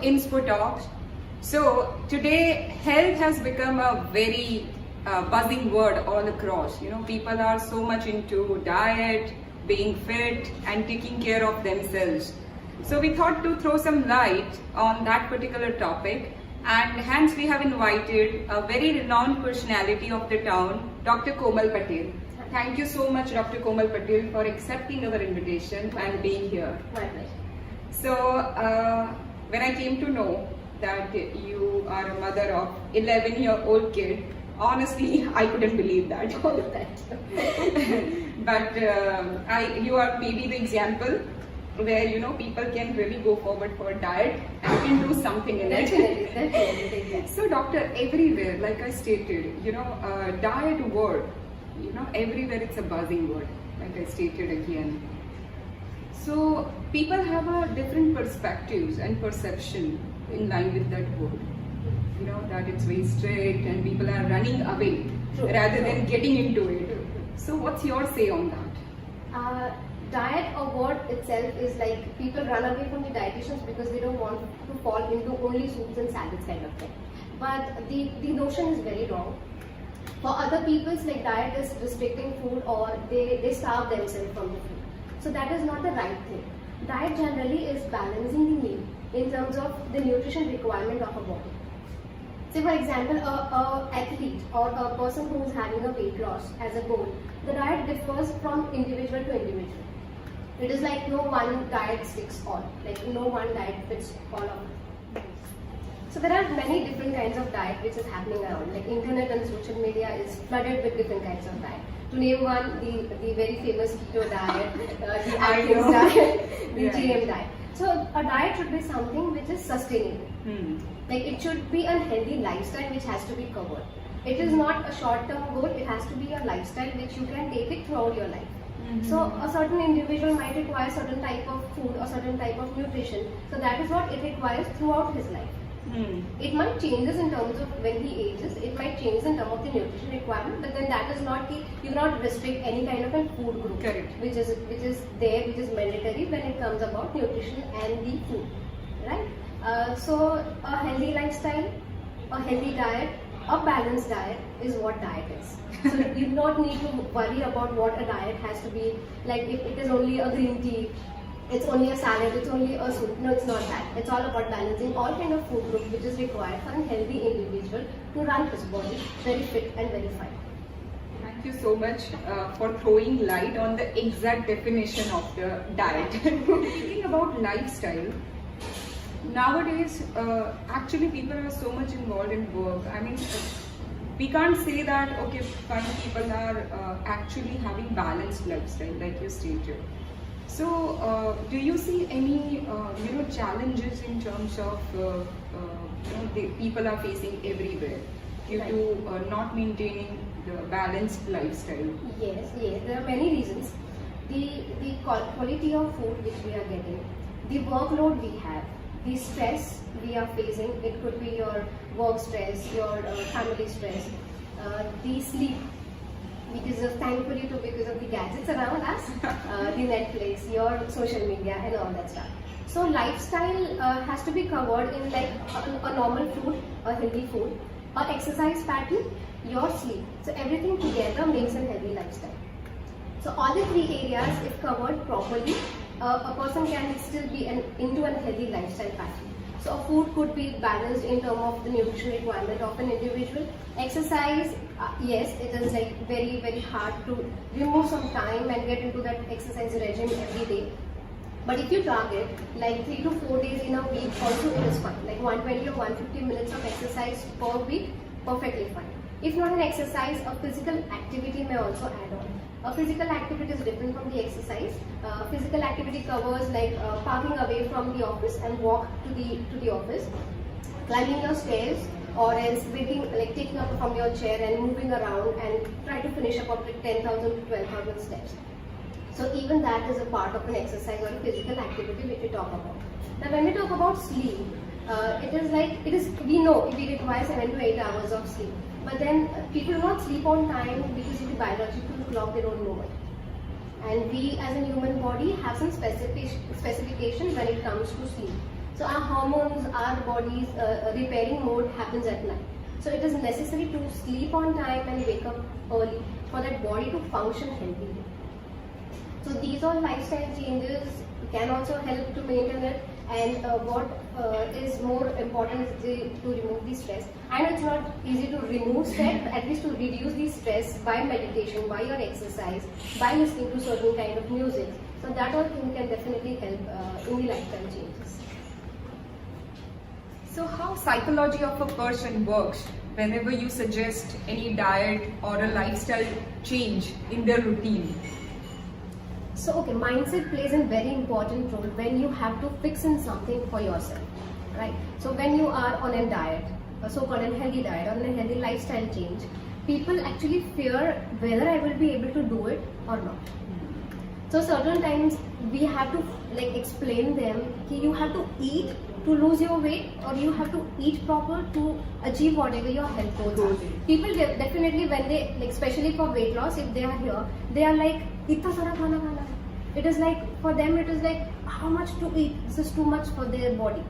Inspo Talks. So today health has become a very buzzing word all across. People are so much into diet, being fit and taking care of themselves. So we thought to throw some light on that particular topic, and hence we have invited a very renowned personality of the town, Dr. Komal Patel. Thank you so much, Dr. Komal Patel, for accepting our invitation and being here. My pleasure. So when I came to know that you are a mother of 11-year-old kid, honestly, I couldn't believe that. All of that. But you are maybe the example where people can really go forward for a diet and can do something in it. Definitely. So doctor, everywhere, like I stated, diet word, everywhere it's a buzzing word, like I stated again. So people have a different perspectives and perception in line with that word. That it's very strict and people are running away rather than getting into it. So what's your say on that? Diet or word itself is like people run away from the dietitians because they don't want to fall into only soups and salads kind of thing. But the notion is very wrong. For other people, it's like diet is restricting food or they starve themselves from the food. So that is not the right thing. Diet generally is balancing the meal in terms of the nutrition requirement of a body. Say for example, a athlete or a person who is having a weight loss as a goal, the diet differs from individual to individual. It is like no one diet sticks all, like no one diet fits all of it. So there are many different kinds of diet which is happening around, like internet and social media is flooded with different kinds of diet. To name one, the very famous keto diet, the Atkins diet, the GM diet. So a diet should be something which is sustainable. Like it should be a healthy lifestyle which has to be covered. It is not a short-term goal, it has to be a lifestyle which you can take it throughout your life. So a certain individual might require certain type of food or certain type of nutrition. So that is what it requires throughout his life. It might changes in terms of when he ages, it might change in terms of the nutrition requirement, but then that is not the, you cannot restrict any kind of a food group. Correct. which is mandatory when it comes about nutrition and the food, right? So a healthy lifestyle, a healthy diet, a balanced diet is what diet is. So you do not need to worry about what a diet has to be, like if it is only a green tea, it's only a salad, it's only a soup. No, it's not that. It's all about balancing all kind of food groups which is required for a healthy individual to run his body very fit and very fine. Thank you so much for throwing light on the exact definition of the diet. Speaking about lifestyle, nowadays actually people are so much involved in work. I mean, we can't say that okay, fine, people are actually having balanced lifestyle like you stated. So do you see any challenges in terms of the people are facing everywhere due to not maintaining the balanced lifestyle? Yes, there are many reasons. The quality of food which we are getting, the workload we have, the stress we are facing, it could be your work stress, your family stress, the sleep, because of the gadgets around us, the Netflix, your social media and all that stuff. So lifestyle has to be covered in like a normal food, a healthy food, a exercise pattern, your sleep. So everything together makes a healthy lifestyle. So all the three areas, if covered properly, a person can still be into a healthy lifestyle pattern. So a food could be balanced in terms of the nutrition requirement of an individual. Exercise, yes, it is like very, very hard to remove some time and get into that exercise regime every day. But if you target like 3 to 4 days in a week, also it is fine. Like 120 or 150 minutes of exercise per week, perfectly fine. If not an exercise, a physical activity may also add on. A physical activity is different from the exercise. Physical activity covers like parking away from the office and walk to the office, climbing your stairs, or else taking up from your chair and moving around and try to finish up like 10,000 to 12,000 steps. So even that is a part of an exercise or a physical activity which we talk about. Now when we talk about sleep, we know we require 7 to 8 hours of sleep. But then people do not sleep on time because of the biological clock, they don't know it. And we as a human body have some specification when it comes to sleep. So our hormones, our body's repairing mode happens at night. So it is necessary to sleep on time and wake up early for that body to function healthily. So these all lifestyle changes can also help to maintain it. And what is more important is to remove the stress. I know it's not easy to remove stress, but at least to reduce the stress by meditation, by your exercise, by listening to certain kind of music. So that all thing can definitely help in the lifestyle changes. So how psychology of a person works whenever you suggest any diet or a lifestyle change in their routine? So okay, mindset plays a very important role when you have to fix in something for yourself, right? So when you are on a diet, a so-called unhealthy diet or a healthy lifestyle change, people actually fear whether I will be able to do it or not. So certain times we have to like explain them that you have to eat to lose your weight, or you have to eat proper to achieve whatever your health goals are. People definitely when they like, especially for weight loss, if they are here, they are like itna sara khana khana. It is like for them it is like how much to eat. This is too much for their body.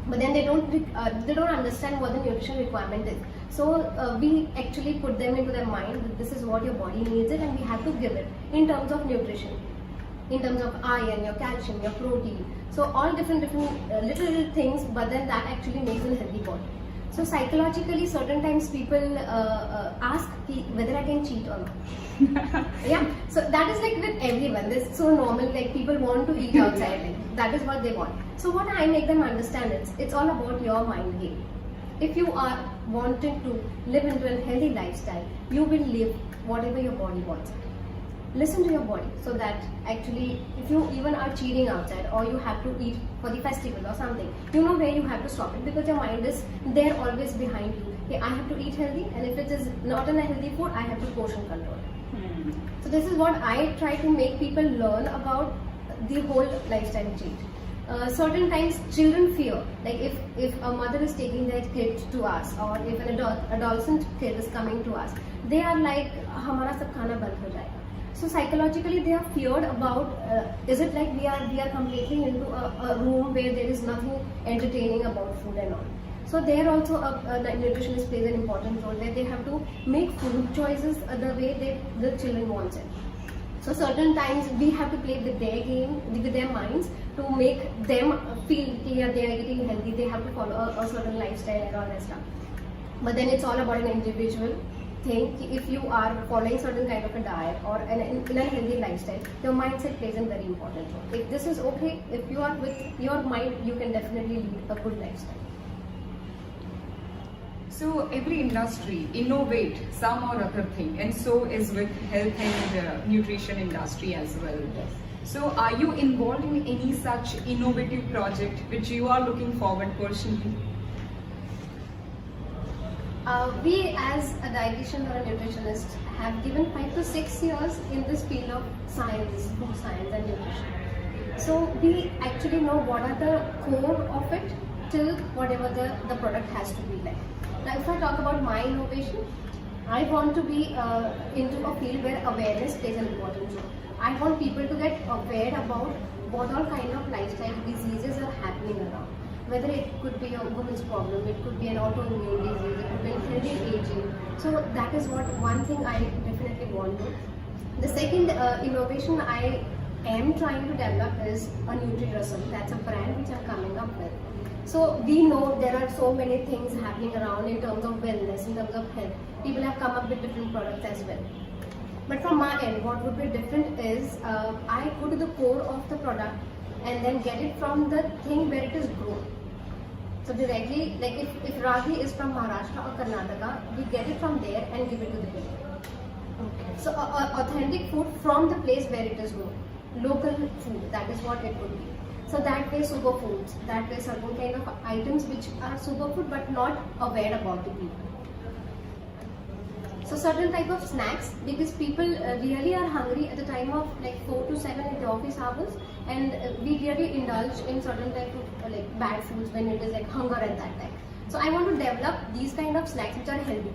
But then they don't understand what the nutrition requirement is. So we actually put them into their mind that this is what your body needs it, and we have to give it in terms of nutrition, in terms of iron, your calcium, your protein. So all different little things, but then that actually makes a healthy body. So psychologically, certain times people ask whether I can cheat or not. Yeah. So that is like with everyone. This is so normal. Like people want to eat outside. Like, that is what they want. So what I make them understand is it's all about your mind game. If you are wanting to live into a healthy lifestyle, you will live whatever your body wants. Listen to your body, so that actually if you even are cheating outside or you have to eat for the festival or something, you know where you have to stop it, because your mind is there always behind you. Okay, I have to eat healthy, and if it is not in a healthy food, I have to portion control. So this is what I try to make people learn about the whole lifestyle change. Certain times children fear, like if a mother is taking their kid to us, or if an adolescent kid is coming to us, they are like hamara sab khana band ho jayega. So psychologically they are feared about is it like we are completely into a room where there is nothing entertaining about food and all. So there also a nutritionist plays an important role, where they have to make food choices the way the children want it. So certain times we have to play with their game, with their minds, to make them feel clear they are eating healthy, they have to follow a certain lifestyle and all that stuff. But then it's all about an individual thing. If you are following certain kind of a diet or in a healthy lifestyle, your mindset plays a very important role. If this is okay, if you are with your mind, you can definitely lead a good lifestyle. So every industry innovate some or other thing, and so is with health and nutrition industry as well. Yes. So are you involved in any such innovative project which you are looking forward personally? We as a dietitian or a nutritionist have given 5 to 6 years in this field of science, food science and nutrition. So we actually know what are the core of it till whatever the product has to be like. Now if I talk about my innovation, I want to be into a field where awareness plays an important role. I want people to get aware about what all kind of lifestyle diseases are happening around. Whether it could be a woman's problem, it could be an autoimmune disease, it could be healthy aging. So that is what one thing I definitely want to. The second innovation I am trying to develop is a nutritionists. That's a brand which I'm coming up with. So we know there are so many things happening around in terms of wellness, in terms of health. People have come up with different products as well. But from my end, what would be different is I go to the core of the product and then get it from the thing where it is grown. So directly, like if ragi is from Maharashtra or Karnataka, we get it from there and give it to the people. Okay. So authentic food from the place where it is grown. Local food, that is what it would be. So that way superfoods, that way certain kind of items which are superfood but not aware about the people. So certain type of snacks, because people really are hungry at the time of like 4 to 7 in the office hours, and we really indulge in certain type of like bad foods when it is like hunger at that time. So I want to develop these kind of snacks which are healthy,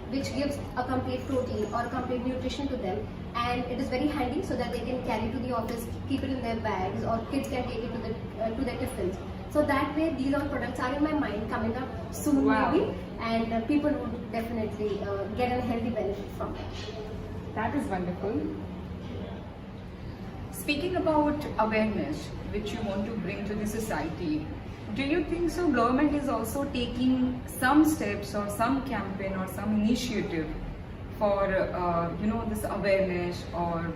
which gives a complete protein or complete nutrition to them, and it is very handy so that they can carry to the office, keep it in their bags, or kids can take it to their tiffins. So that way, these all products are in my mind coming up soon, Wow. maybe, and people would definitely get a healthy benefit from it. That is wonderful. Speaking about awareness, which you want to bring to the society, do you think so government is also taking some steps or some campaign or some initiative for this awareness or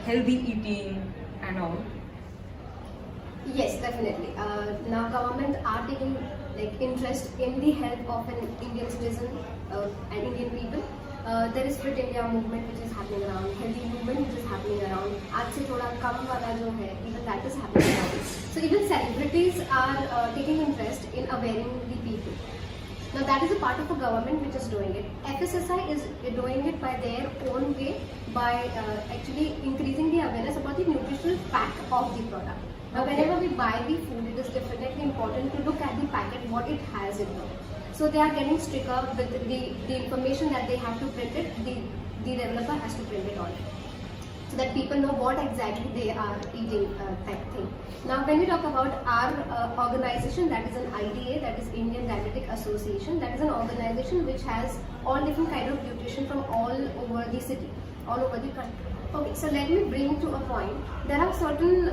healthy eating and all? Yes, definitely. Now government are taking interest in the health of an Indian citizen and Indian people. There is Fit India movement which is happening around, healthy movement which is happening around. आज से थोड़ा कम वाला जो है, even that is happening around. So even celebrities are taking interest in awareing the people. Now that is a part of a government which is doing it. FSSI is doing it by their own way by actually increasing the awareness about the nutritional fact of the product. Now whenever we buy the food, it is definitely important to look at the packet, what it has in it. So they are getting stricter with the information that they have to print it, the developer has to print it on it. So that people know what exactly they are eating type thing. Now when we talk about our organization, that is an IDA, that is Indian Diabetic Association, that is an organization which has all different kind of nutrition from all over the city, all over the country. Okay, so let me bring to a point. There are certain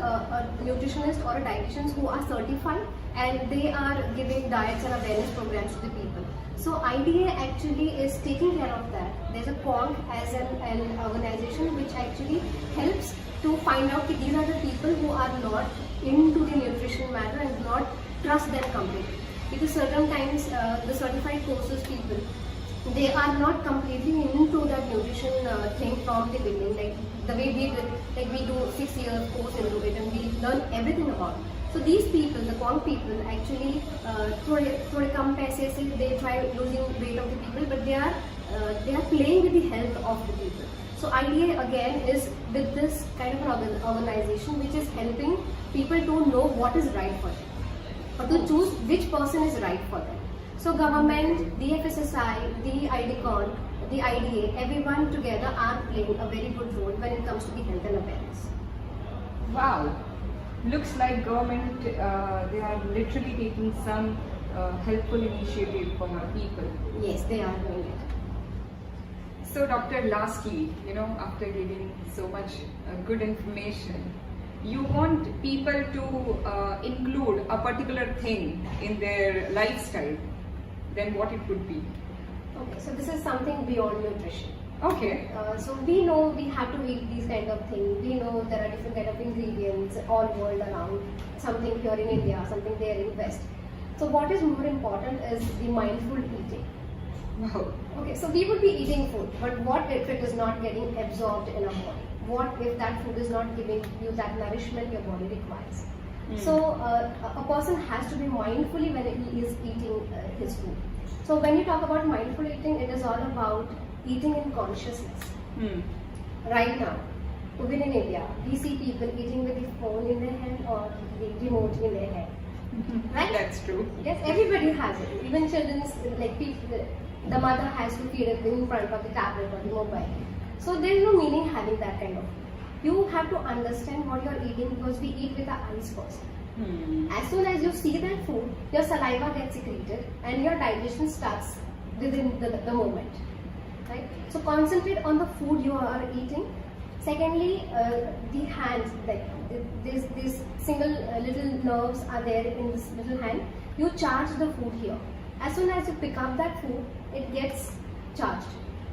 nutritionists or dietitians who are certified and they are giving diets and awareness programs to the people. So IDA actually is taking care of that. There's a CONG as an organization which actually helps to find out that these are the people who are not into the nutrition matter and do not trust them completely. Because certain times the certified courses people, they are not completely into that nutrition thing from the beginning, like the way we did, like we do 6 years course into it and we learn everything about it. So these people, the con people, actually थोड़े कम पैसे से they try losing weight of the people, but they are playing with the health of the people. So IDA again is with this kind of an organization which is helping people to know what is right for them, or to choose which person is right for them. So government, the FSSI, the IDCON, the IDA, everyone together are playing a very good role when it comes to the health and awareness. Wow, looks like government they are literally taking some helpful initiative for our people. Yes, they are doing it. So doctor, lastly, after giving so much good information, you want people to include a particular thing in their lifestyle, then what it would be? Okay, so this is something beyond nutrition. Okay. So we know we have to eat these kind of things. We know there are different kind of ingredients all world around. Something here in India, something there in West. So what is more important is the mindful eating. Wow. Okay, so we would be eating food, but what if it is not getting absorbed in our body? What if that food is not giving you that nourishment your body requires? So a person has to be mindfully when he is eating his food. So when you talk about mindful eating, it is all about eating in consciousness. Right now, even in India, we see people eating with the phone in their hand or the remote in their hand. Right? That's true. Yes, everybody has it. Even children's, like people, the mother has to feed it in front of the tablet or the mobile. So there is no meaning having that kind of food. You have to understand what you are eating because we eat with our eyes first. As soon as you see that food, your saliva gets secreted and your digestion starts within the moment. Right? So concentrate on the food you are eating. Secondly, the hands, like these single little nerves are there in this little hand. You charge the food here. As soon as you pick up that food, it gets charged.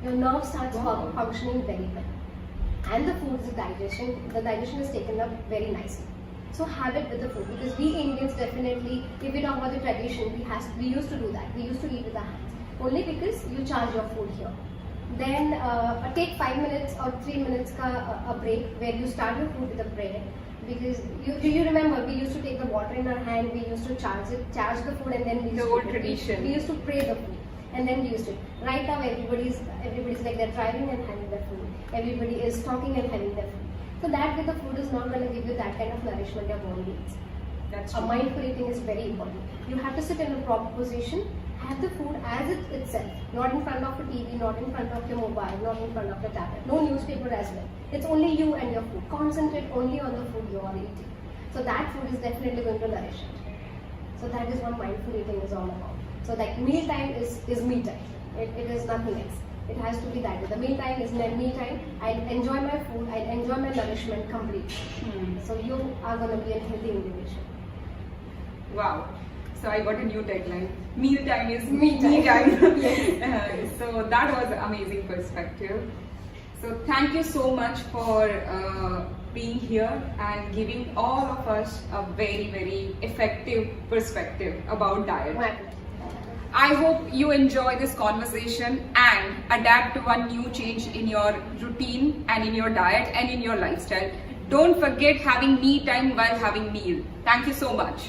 Your nerve starts functioning very well. And the food, the digestion is taken up very nicely. So have it with the food, because we Indians definitely, if we talk about the tradition, we used to do that. We used to eat with our hands. Only because you charge your food here. Then take 5 minutes or 3 minutes a break where you start your food with a prayer. Because you remember, we used to take the water in our hand, we used to charge the food, and then we used the old tradition. We used to pray the food, and then we used to. Right now, everybody's like they're driving and having their food. Everybody is talking and having their food. So that way, the food is not going to give you that kind of nourishment your body needs. That's true. Mindful eating is very important. You have to sit in a proper position. Have the food as it itself, not in front of a TV, not in front of your mobile, not in front of your tablet, no newspaper as well. It's only you and your food. Concentrate only on the food you are eating. So that food is definitely going to nourish it. So that is what mindful eating is all about. So like meal time is me time. It is nothing else. It has to be that. The meal time is me time. I enjoy my food. I enjoy my nourishment completely. So you are going to be a healthy individual. Wow. So I got a new tagline. Meal time is Me time. Yes. So that was an amazing perspective. So thank you so much for being here and giving all of us a very, very effective perspective about diet. Right. I hope you enjoy this conversation and adapt to one new change in your routine and in your diet and in your lifestyle. Don't forget having me time while having meal. Thank you so much.